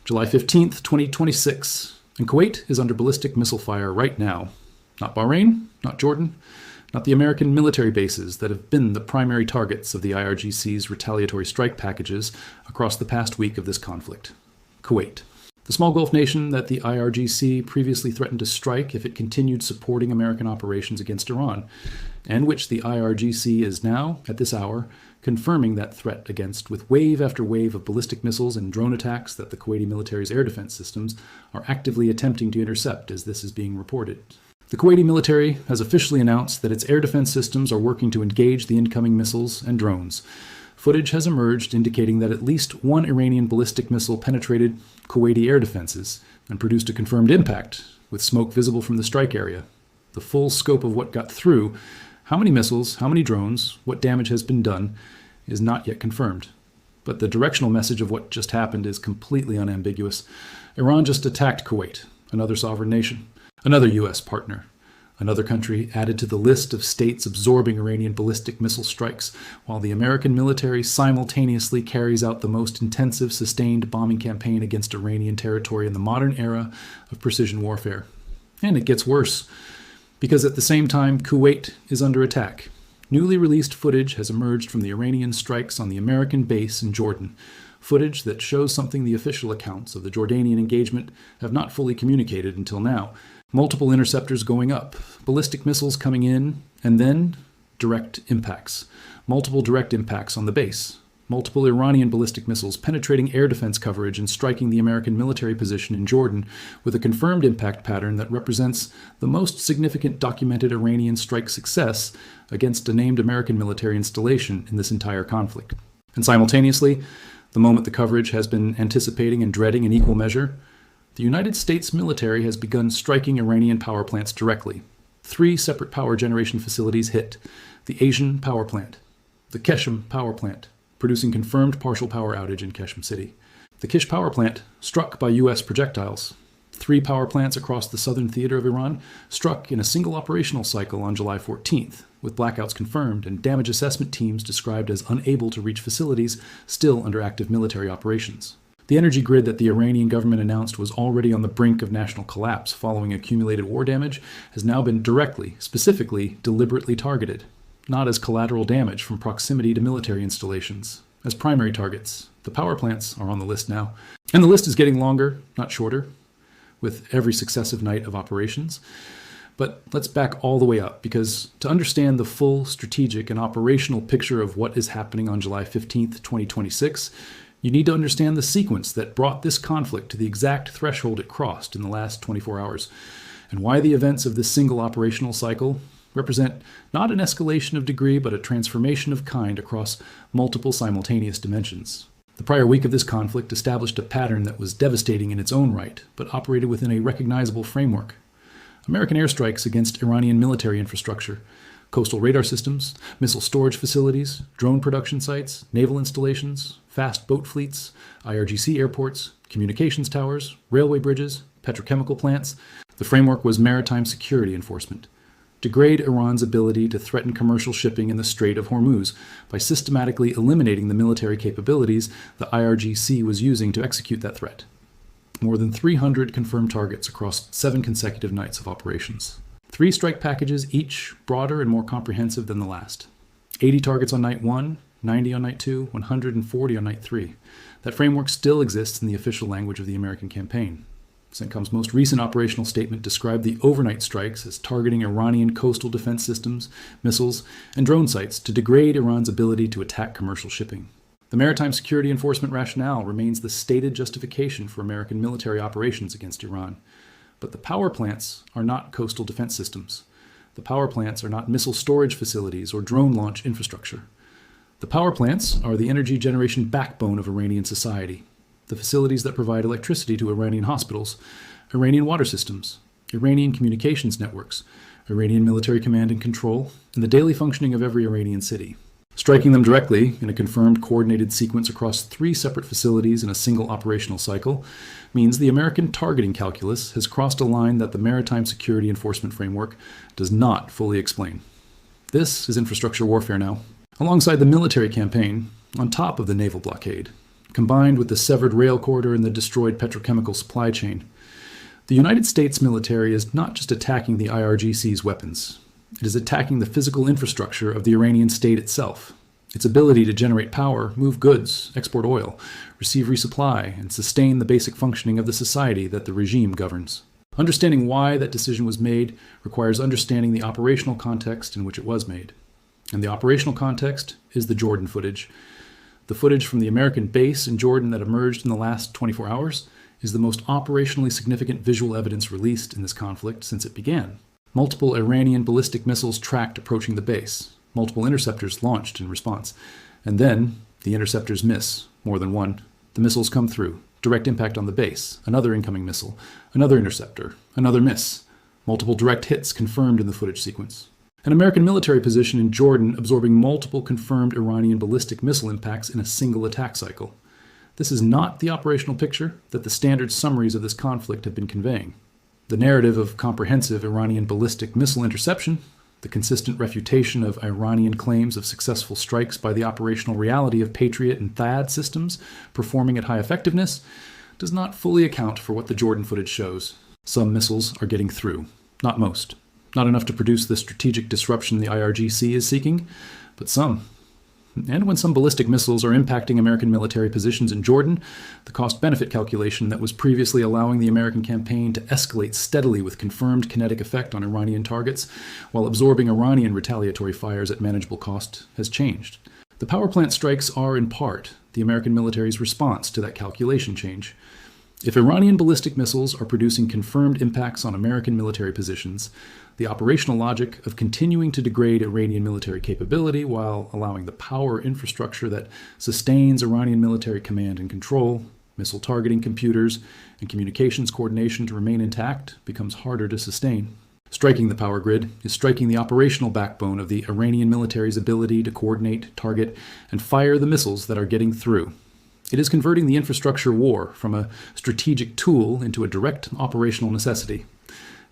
July 15th, 2026, and Kuwait is under ballistic missile fire right now. Not Bahrain, not Jordan, not the American military bases that have been the primary targets of the IRGC's retaliatory strike packages across the past week of this conflict. Kuwait, the small Gulf nation that the IRGC previously threatened to strike if it continued supporting American operations against Iran, and which the IRGC is now, at this hour, confirming that threat against with wave after wave of ballistic missiles and drone attacks that the Kuwaiti military's air defense systems are actively attempting to intercept as this is being reported. The Kuwaiti military has officially announced that its air defense systems are working to engage the incoming missiles and drones. Footage has emerged indicating that at least one Iranian ballistic missile penetrated Kuwaiti air defenses and produced a confirmed impact, with smoke visible from the strike area. The full scope of what got through, how many missiles, how many drones, what damage has been done, is not yet confirmed. But the directional message of what just happened is completely unambiguous. Iran just attacked Kuwait, another sovereign nation, another U.S. partner. Another country added to the list of states absorbing Iranian ballistic missile strikes, while the American military simultaneously carries out the most intensive, sustained bombing campaign against Iranian territory in the modern era of precision warfare. And it gets worse, because at the same time, Kuwait is under attack. Newly released footage has emerged from the Iranian strikes on the American base in Jordan, footage that shows something the official accounts of the Jordanian engagement have not fully communicated until now. Multiple interceptors going up, ballistic missiles coming in, and then direct impacts. Multiple direct impacts on the base. Multiple Iranian ballistic missiles penetrating air defense coverage and striking the American military position in Jordan with a confirmed impact pattern that represents the most significant documented Iranian strike success against a named American military installation in this entire conflict. And simultaneously, the moment the coverage has been anticipating and dreading in equal measure, the United States military has begun striking Iranian power plants directly. 3 separate power generation facilities hit: the Asean power plant, the Qeshm power plant, producing confirmed partial power outage in Qeshm City, the Kish power plant, struck by U.S. projectiles. 3 power plants across the southern theater of Iran struck in a single operational cycle on July 14th, with blackouts confirmed and damage assessment teams described as unable to reach facilities still under active military operations. The energy grid that the Iranian government announced was already on the brink of national collapse following accumulated war damage has now been directly, specifically, deliberately targeted, not as collateral damage from proximity to military installations, as primary targets. The power plants are on the list now. And the list is getting longer, not shorter, with every successive night of operations. But let's back all the way up, because to understand the full strategic and operational picture of what is happening on July 15th, 2026, you need to understand the sequence that brought this conflict to the exact threshold it crossed in the last 24 hours, and why the events of this single operational cycle represent not an escalation of degree, but a transformation of kind across multiple simultaneous dimensions. The prior week of this conflict established a pattern that was devastating in its own right, but operated within a recognizable framework. American airstrikes against Iranian military infrastructure, coastal radar systems, missile storage facilities, drone production sites, naval installations, fast boat fleets, IRGC airports, communications towers, railway bridges, petrochemical plants. The framework was maritime security enforcement. Degrade Iran's ability to threaten commercial shipping in the Strait of Hormuz by systematically eliminating the military capabilities the IRGC was using to execute that threat. More than 300 confirmed targets across 7 consecutive nights of operations. 3 strike packages, each broader and more comprehensive than the last. 80 targets on night 1, 90 on night 2, 140 on night 3. That framework still exists in the official language of the American campaign. CENTCOM's most recent operational statement described the overnight strikes as targeting Iranian coastal defense systems, missiles, and drone sites to degrade Iran's ability to attack commercial shipping. The maritime security enforcement rationale remains the stated justification for American military operations against Iran. But the power plants are not coastal defense systems. The power plants are not missile storage facilities or drone launch infrastructure. The power plants are the energy generation backbone of Iranian society, the facilities that provide electricity to Iranian hospitals, Iranian water systems, Iranian communications networks, Iranian military command and control, and the daily functioning of every Iranian city. Striking them directly in a confirmed coordinated sequence across 3 separate facilities in a single operational cycle means the American targeting calculus has crossed a line that the maritime security enforcement framework does not fully explain. This is infrastructure warfare now. Alongside the military campaign, on top of the naval blockade, combined with the severed rail corridor and the destroyed petrochemical supply chain. The United States military is not just attacking the IRGC's weapons. It is attacking the physical infrastructure of the Iranian state itself. Its ability to generate power, move goods, export oil, receive resupply, and sustain the basic functioning of the society that the regime governs. Understanding why that decision was made requires understanding the operational context in which it was made. And the operational context is the Jordan footage. The footage from the American base in Jordan that emerged in the last 24 hours is the most operationally significant visual evidence released in this conflict since it began. Multiple Iranian ballistic missiles tracked approaching the base. Multiple interceptors launched in response. And then, the interceptors miss, more than one. The missiles come through. Direct impact on the base. Another incoming missile. Another interceptor. Another miss. Multiple direct hits confirmed in the footage sequence. An American military position in Jordan absorbing multiple confirmed Iranian ballistic missile impacts in a single attack cycle. This is not the operational picture that the standard summaries of this conflict have been conveying. The narrative of comprehensive Iranian ballistic missile interception, the consistent refutation of Iranian claims of successful strikes by the operational reality of Patriot and THAAD systems performing at high effectiveness, does not fully account for what the Jordan footage shows. Some missiles are getting through. Not most. Not enough to produce the strategic disruption the IRGC is seeking, but some. And when some ballistic missiles are impacting American military positions in Jordan, the cost-benefit calculation that was previously allowing the American campaign to escalate steadily with confirmed kinetic effect on Iranian targets while absorbing Iranian retaliatory fires at manageable cost has changed. The power plant strikes are, in part, the American military's response to that calculation change. If Iranian ballistic missiles are producing confirmed impacts on American military positions, the operational logic of continuing to degrade Iranian military capability while allowing the power infrastructure that sustains Iranian military command and control, missile targeting computers, and communications coordination to remain intact becomes harder to sustain. Striking the power grid is striking the operational backbone of the Iranian military's ability to coordinate, target, and fire the missiles that are getting through. It is converting the infrastructure war from a strategic tool into a direct operational necessity.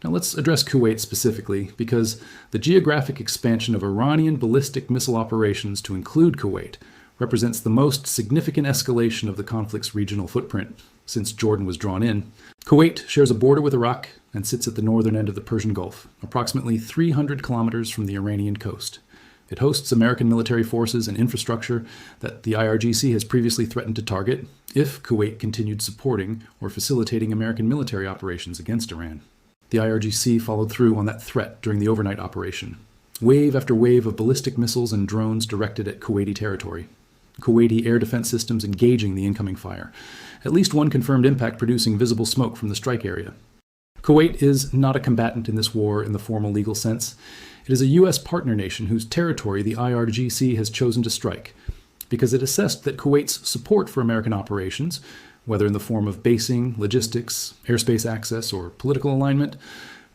Now let's address Kuwait specifically, because the geographic expansion of Iranian ballistic missile operations to include Kuwait represents the most significant escalation of the conflict's regional footprint since Jordan was drawn in. Kuwait shares a border with Iraq and sits at the northern end of the Persian Gulf, approximately 300 kilometers from the Iranian coast. It hosts American military forces and infrastructure that the IRGC has previously threatened to target if Kuwait continued supporting or facilitating American military operations against Iran. The IRGC followed through on that threat during the overnight operation. Wave after wave of ballistic missiles and drones directed at Kuwaiti territory. Kuwaiti air defense systems engaging the incoming fire. At least one confirmed impact producing visible smoke from the strike area. Kuwait is not a combatant in this war in the formal legal sense. It is a U.S. partner nation whose territory the IRGC has chosen to strike, because it assessed that Kuwait's support for American operations, whether in the form of basing, logistics, airspace access, or political alignment,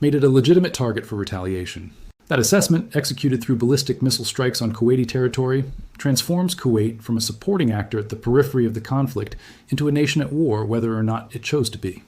made it a legitimate target for retaliation. That assessment, executed through ballistic missile strikes on Kuwaiti territory, transforms Kuwait from a supporting actor at the periphery of the conflict into a nation at war, whether or not it chose to be.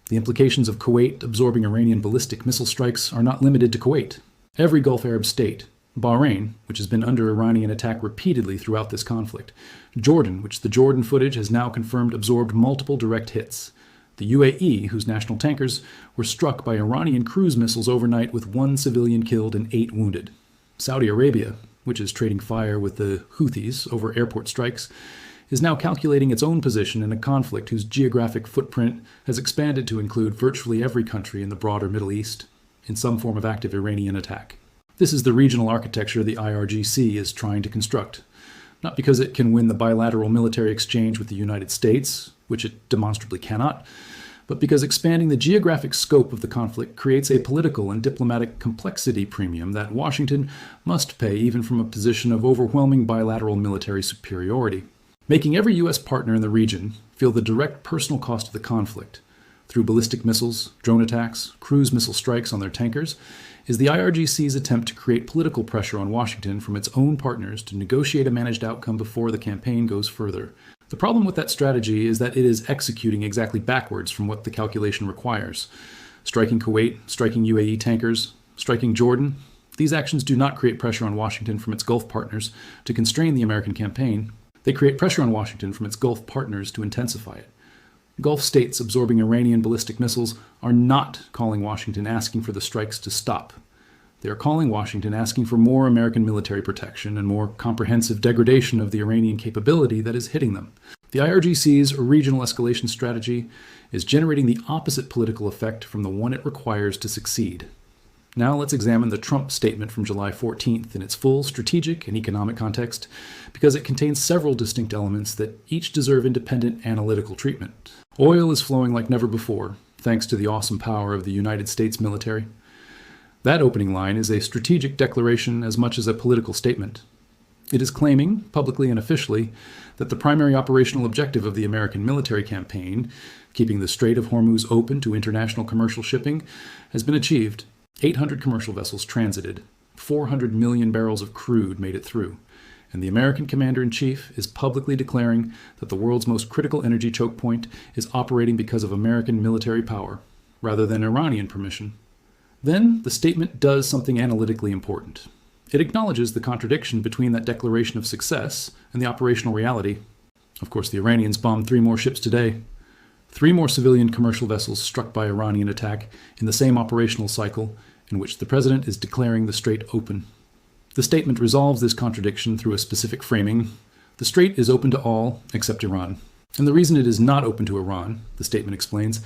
The implications of Kuwait absorbing Iranian ballistic missile strikes are not limited to Kuwait. Every Gulf Arab state, Bahrain, which has been under Iranian attack repeatedly throughout this conflict, Jordan, which the Jordan footage has now confirmed absorbed multiple direct hits, the UAE, whose national tankers were struck by Iranian cruise missiles overnight with 1 civilian killed and 8 wounded, Saudi Arabia, which is trading fire with the Houthis over airport strikes, is now calculating its own position in a conflict whose geographic footprint has expanded to include virtually every country in the broader Middle East, in some form of active Iranian attack. This is the regional architecture the IRGC is trying to construct, not because it can win the bilateral military exchange with the United States, which it demonstrably cannot, but because expanding the geographic scope of the conflict creates a political and diplomatic complexity premium that Washington must pay even from a position of overwhelming bilateral military superiority. Making every U.S. partner in the region feel the direct personal cost of the conflict, through ballistic missiles, drone attacks, cruise missile strikes on their tankers, is the IRGC's attempt to create political pressure on Washington from its own partners to negotiate a managed outcome before the campaign goes further. The problem with that strategy is that it is executing exactly backwards from what the calculation requires. Striking Kuwait, striking UAE tankers, striking Jordan, these actions do not create pressure on Washington from its Gulf partners to constrain the American campaign. They create pressure on Washington from its Gulf partners to intensify it. Gulf states absorbing Iranian ballistic missiles are not calling Washington asking for the strikes to stop. They are calling Washington asking for more American military protection and more comprehensive degradation of the Iranian capability that is hitting them. The IRGC's regional escalation strategy is generating the opposite political effect from the one it requires to succeed. Now let's examine the Trump statement from July 14th in its full strategic and economic context, because it contains several distinct elements that each deserve independent analytical treatment. Oil is flowing like never before, thanks to the awesome power of the United States military. That opening line is a strategic declaration as much as a political statement. It is claiming, publicly and officially, that the primary operational objective of the American military campaign, keeping the Strait of Hormuz open to international commercial shipping, has been achieved. 800 commercial vessels transited, 400 million barrels of crude made it through, and the American commander-in-chief is publicly declaring that the world's most critical energy choke point is operating because of American military power, rather than Iranian permission. Then, the statement does something analytically important. It acknowledges the contradiction between that declaration of success and the operational reality. Of course, the Iranians bombed 3 more ships today. 3 more civilian commercial vessels struck by Iranian attack in the same operational cycle in which the president is declaring the strait open. The statement resolves this contradiction through a specific framing. The strait is open to all except Iran. And the reason it is not open to Iran, the statement explains,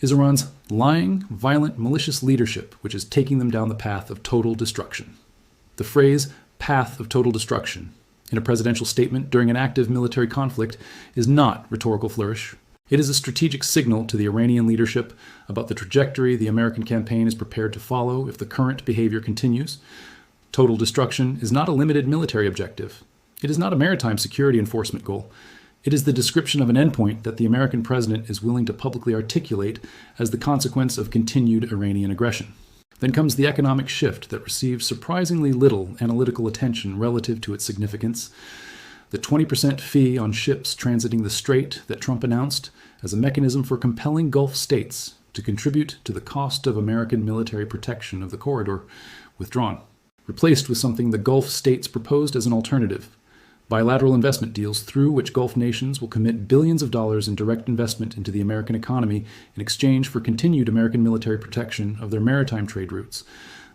is Iran's lying, violent, malicious leadership, which is taking them down the path of total destruction. The phrase, path of total destruction, in a presidential statement during an active military conflict is not rhetorical flourish. It is a strategic signal to the Iranian leadership about the trajectory the American campaign is prepared to follow if the current behavior continues. Total destruction is not a limited military objective. It is not a maritime security enforcement goal. It is the description of an endpoint that the American president is willing to publicly articulate as the consequence of continued Iranian aggression. Then comes the economic shift that receives surprisingly little analytical attention relative to its significance. The 20% fee on ships transiting the strait that Trump announced as a mechanism for compelling Gulf states to contribute to the cost of American military protection of the corridor withdrawn, replaced with something the Gulf states proposed as an alternative: bilateral investment deals through which Gulf nations will commit billions of dollars in direct investment into the American economy in exchange for continued American military protection of their maritime trade routes.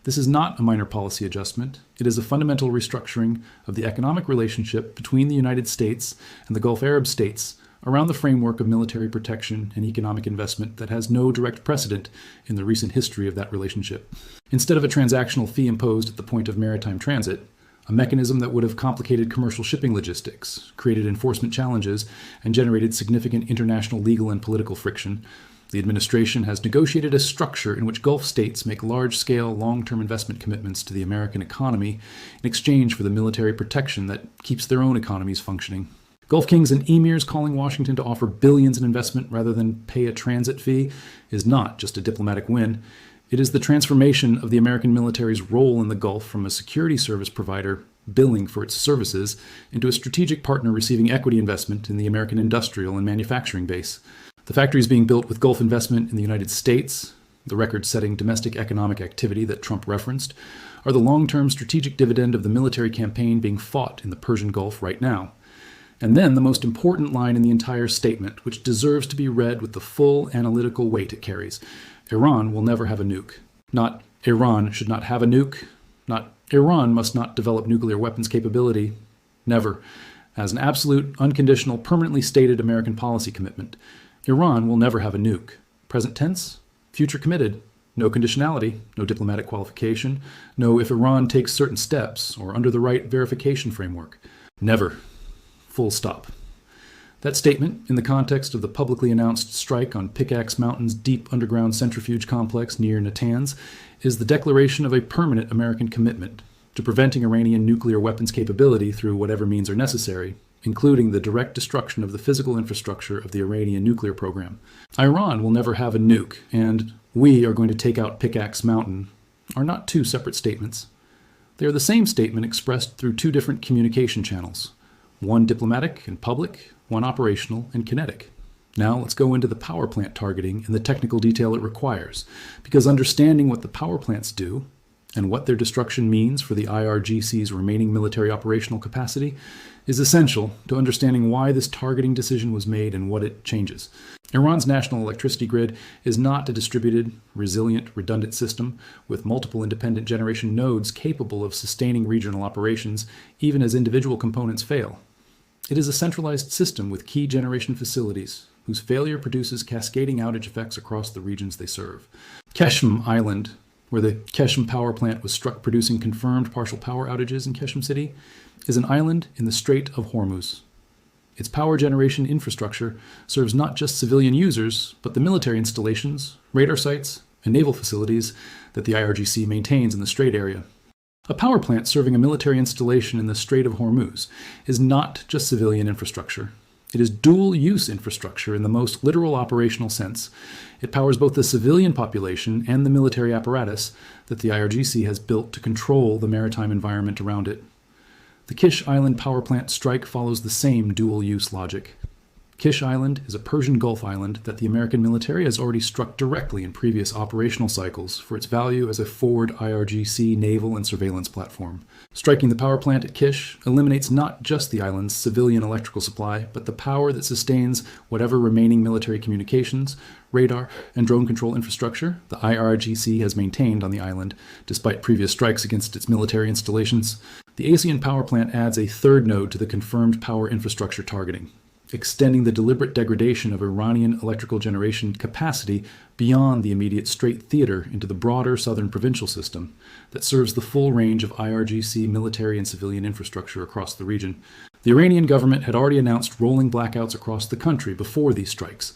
This is not a minor policy adjustment. It is a fundamental restructuring of the economic relationship between the United States and the Gulf Arab states around the framework of military protection and economic investment that has no direct precedent in the recent history of that relationship. Instead of a transactional fee imposed at the point of maritime transit, a mechanism that would have complicated commercial shipping logistics, created enforcement challenges, and generated significant international legal and political friction, the administration has negotiated a structure in which Gulf states make large-scale, long-term investment commitments to the American economy in exchange for the military protection that keeps their own economies functioning. Gulf kings and emirs calling Washington to offer billions in investment rather than pay a transit fee is not just a diplomatic win. It is the transformation of the American military's role in the Gulf from a security service provider billing for its services into a strategic partner receiving equity investment in the American industrial and manufacturing base. The factories being built with Gulf investment in the United States, the record-setting domestic economic activity that Trump referenced, are the long-term strategic dividend of the military campaign being fought in the Persian Gulf right now. And then the most important line in the entire statement, which deserves to be read with the full analytical weight it carries: Iran will never have a nuke. Not Iran should not have a nuke. Not Iran must not develop nuclear weapons capability. Never. As an absolute, unconditional, permanently stated American policy commitment, Iran will never have a nuke. Present tense, future committed. No conditionality, no diplomatic qualification, no if Iran takes certain steps or under the right verification framework. Never. Full stop. That statement, in the context of the publicly announced strike on Pickaxe Mountain's deep underground centrifuge complex near Natanz, is the declaration of a permanent American commitment to preventing Iranian nuclear weapons capability through whatever means are necessary, including the direct destruction of the physical infrastructure of the Iranian nuclear program. Iran will never have a nuke, and we are going to take out Pickaxe Mountain are not 2 separate statements. They are the same statement expressed through 2 different communication channels, one diplomatic and public, one operational and kinetic. Now let's go into the power plant targeting and the technical detail it requires, because understanding what the power plants do and what their destruction means for the IRGC's remaining military operational capacity is essential to understanding why this targeting decision was made and what it changes. Iran's national electricity grid is not a distributed, resilient, redundant system with multiple independent generation nodes capable of sustaining regional operations even as individual components fail. It is a centralized system with key generation facilities whose failure produces cascading outage effects across the regions they serve. Qeshm Island, where the Qeshm power plant was struck producing confirmed partial power outages in Qeshm City, is an island in the Strait of Hormuz. Its power generation infrastructure serves not just civilian users, but the military installations, radar sites, and naval facilities that the IRGC maintains in the Strait area. A power plant serving a military installation in the Strait of Hormuz is not just civilian infrastructure. It is dual-use infrastructure in the most literal operational sense. It powers both the civilian population and the military apparatus that the IRGC has built to control the maritime environment around it. The Kish Island power plant strike follows the same dual-use logic. Kish Island is a Persian Gulf island that the American military has already struck directly in previous operational cycles for its value as a forward IRGC naval and surveillance platform. Striking the power plant at Kish eliminates not just the island's civilian electrical supply, but the power that sustains whatever remaining military communications, radar, and drone control infrastructure the IRGC has maintained on the island, despite previous strikes against its military installations. The Asean power plant adds a third node to the confirmed power infrastructure targeting, extending the deliberate degradation of Iranian electrical generation capacity beyond the immediate Strait theater into the broader southern provincial system that serves the full range of IRGC military and civilian infrastructure across the region. The Iranian government had already announced rolling blackouts across the country before these strikes.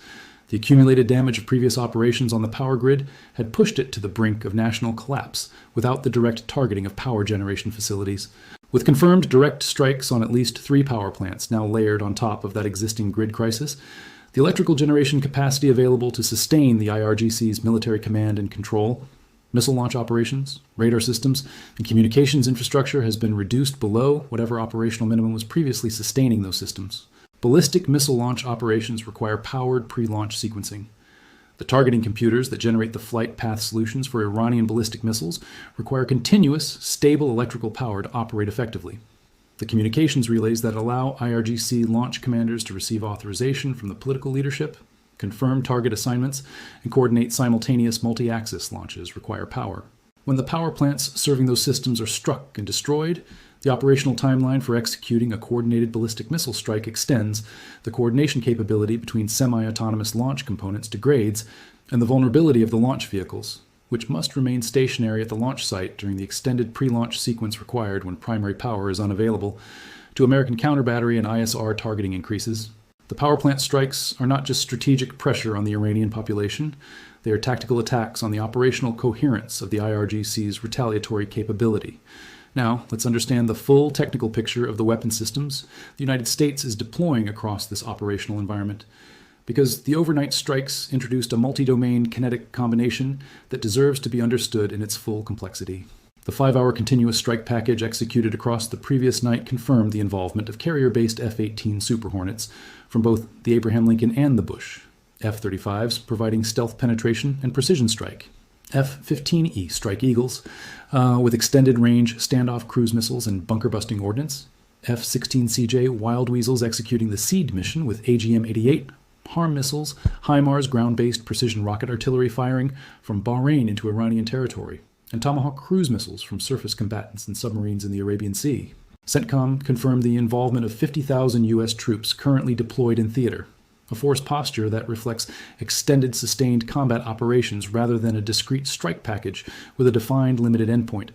The accumulated damage of previous operations on the power grid had pushed it to the brink of national collapse without the direct targeting of power generation facilities. With confirmed direct strikes on at least 3 power plants now layered on top of that existing grid crisis, the electrical generation capacity available to sustain the IRGC's military command and control, missile launch operations, radar systems, and communications infrastructure has been reduced below whatever operational minimum was previously sustaining those systems. Ballistic missile launch operations require powered pre-launch sequencing. The targeting computers that generate the flight path solutions for Iranian ballistic missiles require continuous, stable electrical power to operate effectively. The communications relays that allow IRGC launch commanders to receive authorization from the political leadership, confirm target assignments, and coordinate simultaneous multi-axis launches require power. When the power plants serving those systems are struck and destroyed, the operational timeline for executing a coordinated ballistic missile strike extends, the coordination capability between semi-autonomous launch components degrades, and the vulnerability of the launch vehicles, which must remain stationary at the launch site during the extended pre-launch sequence required when primary power is unavailable, to American counter-battery and ISR targeting increases. The power plant strikes are not just strategic pressure on the Iranian population, they are tactical attacks on the operational coherence of the IRGC's retaliatory capability. Now, let's understand the full technical picture of the weapon systems the United States is deploying across this operational environment, because the overnight strikes introduced a multi-domain kinetic combination that deserves to be understood in its full complexity. The 5-hour continuous strike package executed across the previous night confirmed the involvement of carrier-based F-18 Super Hornets from both the Abraham Lincoln and the Bush, F-35s providing stealth penetration and precision strike, F-15E Strike Eagles with extended range standoff cruise missiles and bunker-busting ordnance, F-16CJ Wild Weasels executing the SEED mission with AGM-88, HARM missiles, HIMARS ground-based precision rocket artillery firing from Bahrain into Iranian territory, and Tomahawk cruise missiles from surface combatants and submarines in the Arabian Sea. CENTCOM confirmed the involvement of 50,000 U.S. troops currently deployed in theater, a force posture that reflects extended sustained combat operations rather than a discrete strike package with a defined limited endpoint.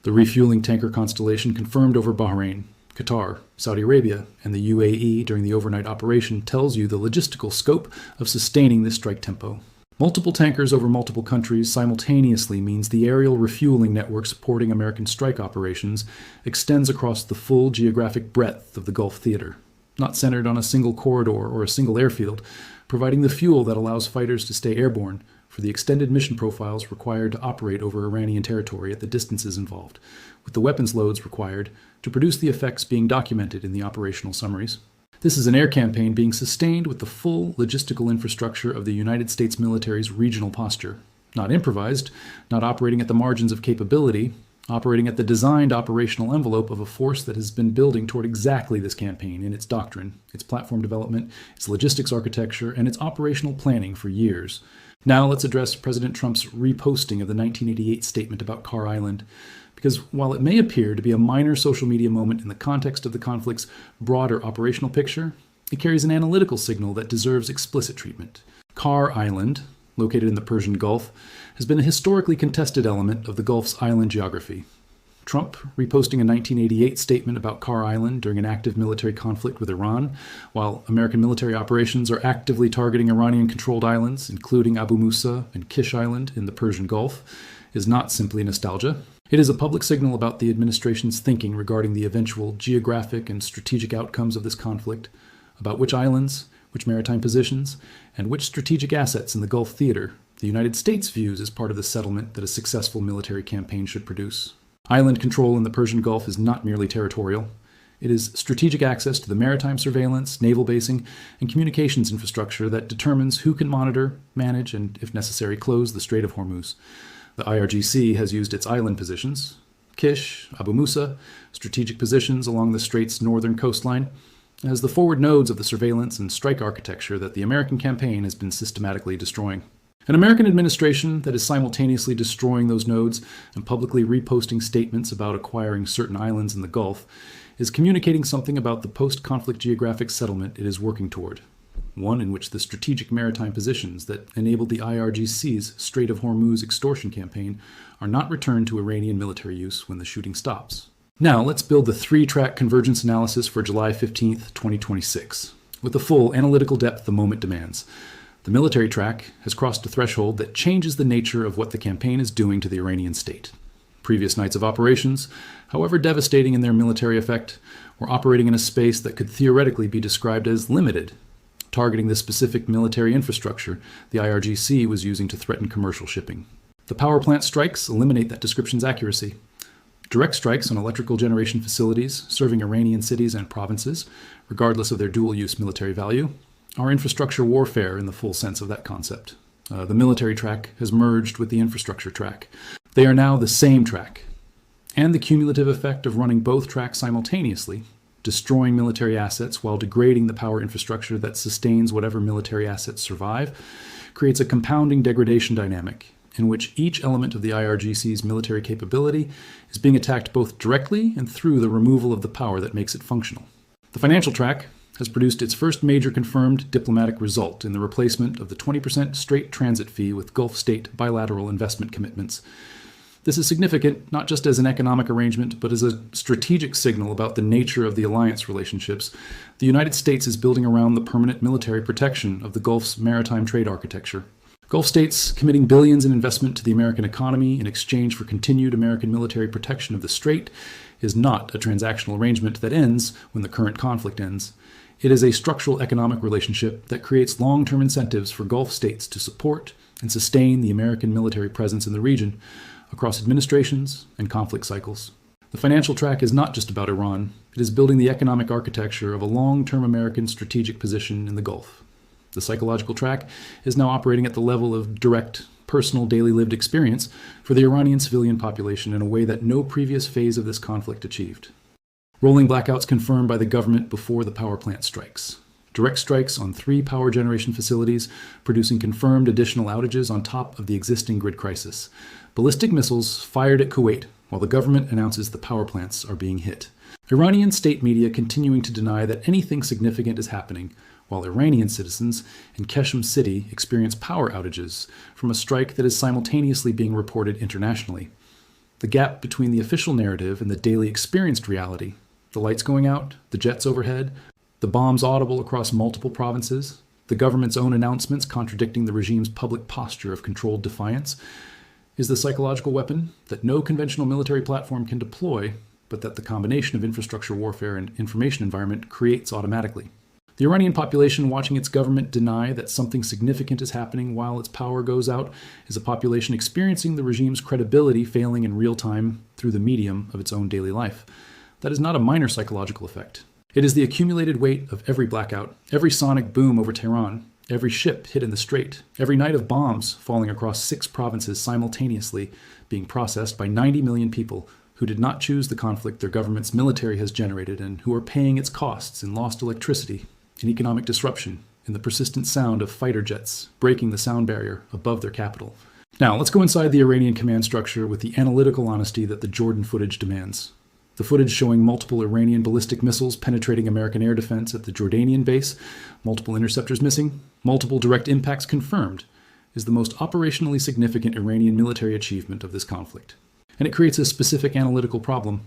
The refueling tanker constellation confirmed over Bahrain, Qatar, Saudi Arabia, and the UAE during the overnight operation tells you the logistical scope of sustaining this strike tempo. Multiple tankers over multiple countries simultaneously means the aerial refueling network supporting American strike operations extends across the full geographic breadth of the Gulf theater, not centered on a single corridor or a single airfield, providing the fuel that allows fighters to stay airborne for the extended mission profiles required to operate over Iranian territory at the distances involved, with the weapons loads required to produce the effects being documented in the operational summaries. This is an air campaign being sustained with the full logistical infrastructure of the United States military's regional posture, not improvised, not operating at the margins of capability, operating at the designed operational envelope of a force that has been building toward exactly this campaign in its doctrine, its platform development, its logistics architecture, and its operational planning for years. Now let's address President Trump's reposting of the 1988 statement about Carr Island, because while it may appear to be a minor social media moment in the context of the conflict's broader operational picture, it carries an analytical signal that deserves explicit treatment. Carr Island, located in the Persian Gulf, has been a historically contested element of the Gulf's island geography. Trump reposting a 1988 statement about Carr Island during an active military conflict with Iran, while American military operations are actively targeting Iranian-controlled islands, including Abu Musa and Kish Island in the Persian Gulf, is not simply nostalgia. It is a public signal about the administration's thinking regarding the eventual geographic and strategic outcomes of this conflict, about which islands, which maritime positions, and which strategic assets in the Gulf theater the United States views as part of the settlement that a successful military campaign should produce. Island control in the Persian Gulf is not merely territorial. It is strategic access to the maritime surveillance, naval basing, and communications infrastructure that determines who can monitor, manage, and, if necessary, close the Strait of Hormuz. The IRGC has used its island positions, Kish, Abu Musa, strategic positions along the Strait's northern coastline, as the forward nodes of the surveillance and strike architecture that the American campaign has been systematically destroying. An American administration that is simultaneously destroying those nodes and publicly reposting statements about acquiring certain islands in the Gulf is communicating something about the post-conflict geographic settlement it is working toward, one in which the strategic maritime positions that enabled the IRGC's Strait of Hormuz extortion campaign are not returned to Iranian military use when the shooting stops. Now, let's build the three-track convergence analysis for July 15, 2026, with the full analytical depth the moment demands. The military track has crossed a threshold that changes the nature of what the campaign is doing to the Iranian state. Previous nights of operations, however devastating in their military effect, were operating in a space that could theoretically be described as limited, targeting the specific military infrastructure the IRGC was using to threaten commercial shipping. The power plant strikes eliminate that description's accuracy. Direct strikes on electrical generation facilities serving Iranian cities and provinces, regardless of their dual-use military value, are infrastructure warfare in the full sense of that concept. The military track has merged with the infrastructure track. They are now the same track. And the cumulative effect of running both tracks simultaneously, destroying military assets while degrading the power infrastructure that sustains whatever military assets survive, creates a compounding degradation dynamic in which each element of the IRGC's military capability is being attacked both directly and through the removal of the power that makes it functional. The financial track has produced its first major confirmed diplomatic result in the replacement of the 20% straight transit fee with Gulf state bilateral investment commitments. This is significant not just as an economic arrangement, but as a strategic signal about the nature of the alliance relationships the United States is building around the permanent military protection of the Gulf's maritime trade architecture. Gulf states committing billions in investment to the American economy in exchange for continued American military protection of the Strait is not a transactional arrangement that ends when the current conflict ends. It is a structural economic relationship that creates long-term incentives for Gulf states to support and sustain the American military presence in the region across administrations and conflict cycles. The financial track is not just about Iran. It is building the economic architecture of a long-term American strategic position in the Gulf. The psychological track is now operating at the level of direct, personal, daily lived experience for the Iranian civilian population in a way that no previous phase of this conflict achieved. Rolling blackouts confirmed by the government before the power plant strikes. Direct strikes on 3 power generation facilities, producing confirmed additional outages on top of the existing grid crisis. Ballistic missiles fired at Kuwait, while the government announces the power plants are being hit. Iranian state media continuing to deny that anything significant is happening, while Iranian citizens in Qeshm City experience power outages from a strike that is simultaneously being reported internationally. The gap between the official narrative and the daily experienced reality, the lights going out, the jets overhead, the bombs audible across multiple provinces, the government's own announcements contradicting the regime's public posture of controlled defiance, is the psychological weapon that no conventional military platform can deploy, but that the combination of infrastructure warfare and information environment creates automatically. The Iranian population watching its government deny that something significant is happening while its power goes out is a population experiencing the regime's credibility failing in real time through the medium of its own daily life. That is not a minor psychological effect. It is the accumulated weight of every blackout, every sonic boom over Tehran, Every ship hit in the strait, every night of bombs falling across 6 provinces simultaneously, being processed by 90 million people who did not choose the conflict their government's military has generated and who are paying its costs in lost electricity, in economic disruption, in the persistent sound of fighter jets breaking the sound barrier above their capital. Now, let's go inside the Iranian command structure with the analytical honesty that the Jordan footage demands. The footage showing multiple Iranian ballistic missiles penetrating American air defense at the Jordanian base, multiple interceptors missing, multiple direct impacts confirmed, is the most operationally significant Iranian military achievement of this conflict. And it creates a specific analytical problem.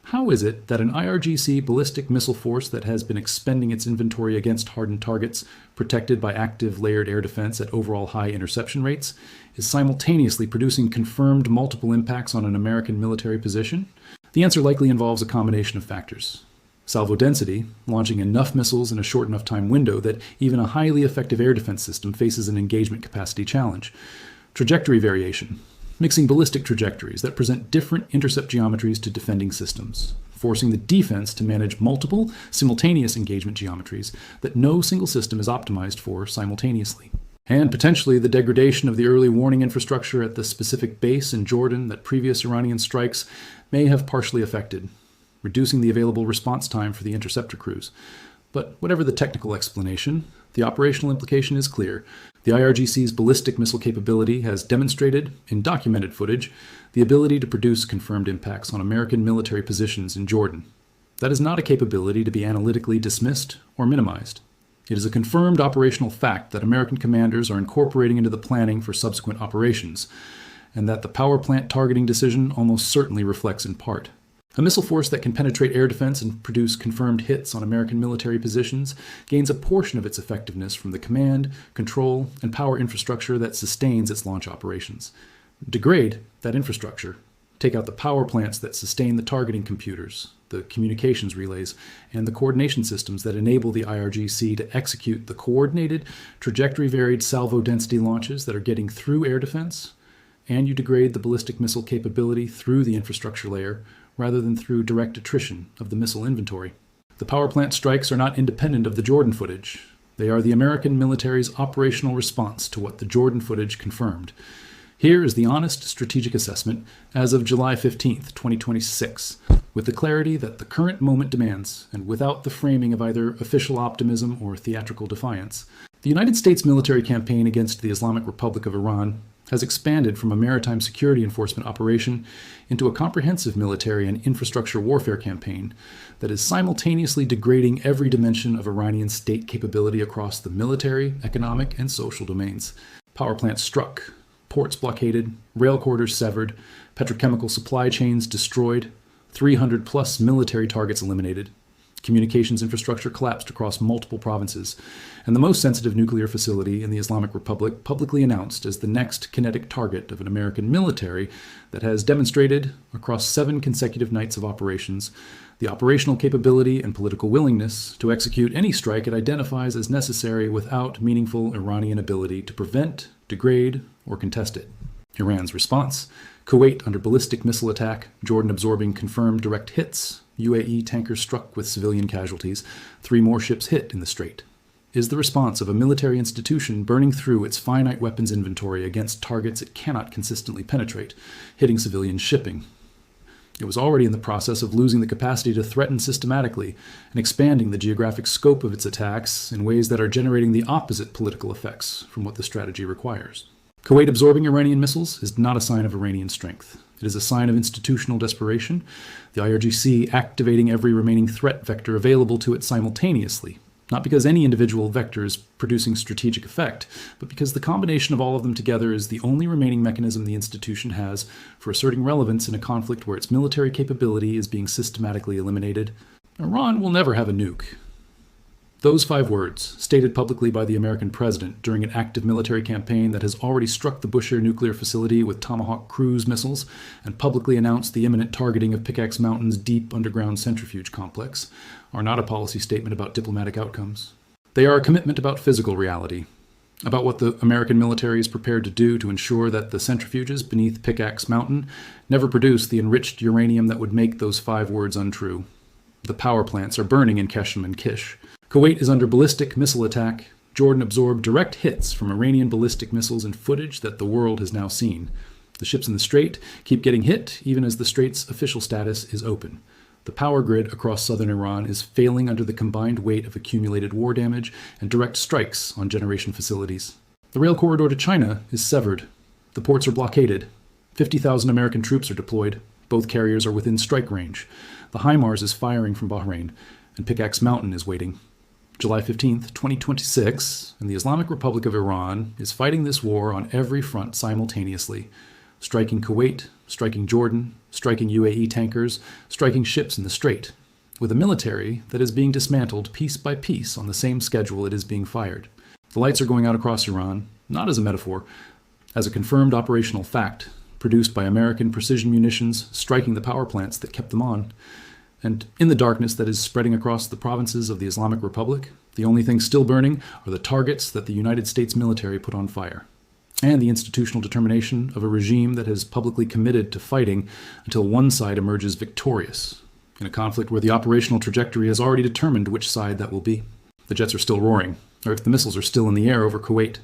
How is it that an IRGC ballistic missile force that has been expending its inventory against hardened targets, protected by active layered air defense at overall high interception rates, is simultaneously producing confirmed multiple impacts on an American military position? The answer likely involves a combination of factors. Salvo density, launching enough missiles in a short enough time window that even a highly effective air defense system faces an engagement capacity challenge. Trajectory variation, mixing ballistic trajectories that present different intercept geometries to defending systems, forcing the defense to manage multiple, simultaneous engagement geometries that no single system is optimized for simultaneously. And potentially the degradation of the early warning infrastructure at the specific base in Jordan that previous Iranian strikes may have partially affected, reducing the available response time for the interceptor crews. But whatever the technical explanation, the operational implication is clear. The IRGC's ballistic missile capability has demonstrated, in documented footage, the ability to produce confirmed impacts on American military positions in Jordan. That is not a capability to be analytically dismissed or minimized. It is a confirmed operational fact that American commanders are incorporating into the planning for subsequent operations, and that the power plant targeting decision almost certainly reflects in part. A missile force that can penetrate air defense and produce confirmed hits on American military positions gains a portion of its effectiveness from the command, control, and power infrastructure that sustains its launch operations. Degrade that infrastructure. Take out the power plants that sustain the targeting computers, the communications relays, and the coordination systems that enable the IRGC to execute the coordinated, trajectory-varied salvo density launches that are getting through air defense, and you degrade the ballistic missile capability through the infrastructure layer, rather than through direct attrition of the missile inventory. The power plant strikes are not independent of the Jordan footage. They are the American military's operational response to what the Jordan footage confirmed. Here is the honest strategic assessment as of July 15th, 2026, with the clarity that the current moment demands, and without the framing of either official optimism or theatrical defiance. The United States military campaign against the Islamic Republic of Iran has expanded from a maritime security enforcement operation into a comprehensive military and infrastructure warfare campaign that is simultaneously degrading every dimension of Iranian state capability across the military, economic, and social domains. Power plants struck, ports blockaded, rail corridors severed, petrochemical supply chains destroyed, 300 plus military targets eliminated. Communications infrastructure collapsed across multiple provinces, and the most sensitive nuclear facility in the Islamic Republic publicly announced as the next kinetic target of an American military that has demonstrated, across 7 consecutive nights of operations, the operational capability and political willingness to execute any strike it identifies as necessary without meaningful Iranian ability to prevent, degrade, or contest it. Iran's response: Kuwait under ballistic missile attack, Jordan absorbing confirmed direct hits, UAE tankers struck with civilian casualties, 3 more ships hit in the strait. Is the response of a military institution burning through its finite weapons inventory against targets it cannot consistently penetrate, hitting civilian shipping. It was already in the process of losing the capacity to threaten systematically and expanding the geographic scope of its attacks in ways that are generating the opposite political effects from what the strategy requires. Kuwait absorbing Iranian missiles is not a sign of Iranian strength. It is a sign of institutional desperation, the IRGC activating every remaining threat vector available to it simultaneously, not because any individual vector is producing strategic effect, but because the combination of all of them together is the only remaining mechanism the institution has for asserting relevance in a conflict where its military capability is being systematically eliminated. Iran will never have a nuke. Those 5 words, stated publicly by the American president during an active military campaign that has already struck the Bushehr nuclear facility with Tomahawk cruise missiles and publicly announced the imminent targeting of Pickaxe Mountain's deep underground centrifuge complex, are not a policy statement about diplomatic outcomes. They are a commitment about physical reality, about what the American military is prepared to do to ensure that the centrifuges beneath Pickaxe Mountain never produce the enriched uranium that would make those 5 words untrue. The power plants are burning in Qeshm and Kish. Kuwait is under ballistic missile attack, Jordan absorbed direct hits from Iranian ballistic missiles in footage that the world has now seen. The ships in the strait keep getting hit even as the strait's official status is open. The power grid across southern Iran is failing under the combined weight of accumulated war damage and direct strikes on generation facilities. The rail corridor to China is severed. The ports are blockaded. 50,000 American troops are deployed. Both carriers are within strike range. The HIMARS is firing from Bahrain, and Pickaxe Mountain is waiting. July 15th, 2026, and the Islamic Republic of Iran is fighting this war on every front simultaneously, striking Kuwait, striking Jordan, striking UAE tankers, striking ships in the Strait, with a military that is being dismantled piece by piece on the same schedule it is being fired. The lights are going out across Iran, not as a metaphor, as a confirmed operational fact, produced by American precision munitions striking the power plants that kept them on. And in the darkness that is spreading across the provinces of the Islamic Republic, the only things still burning are the targets that the United States military put on fire, and the institutional determination of a regime that has publicly committed to fighting until one side emerges victorious, in a conflict where the operational trajectory has already determined which side that will be. The jets are still roaring, or if the missiles are still in the air over Kuwait.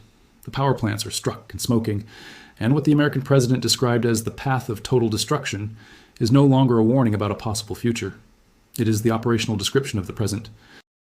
The power plants are struck and smoking, and what the American president described as the path of total destruction is no longer a warning about a possible future. It is the operational description of the present.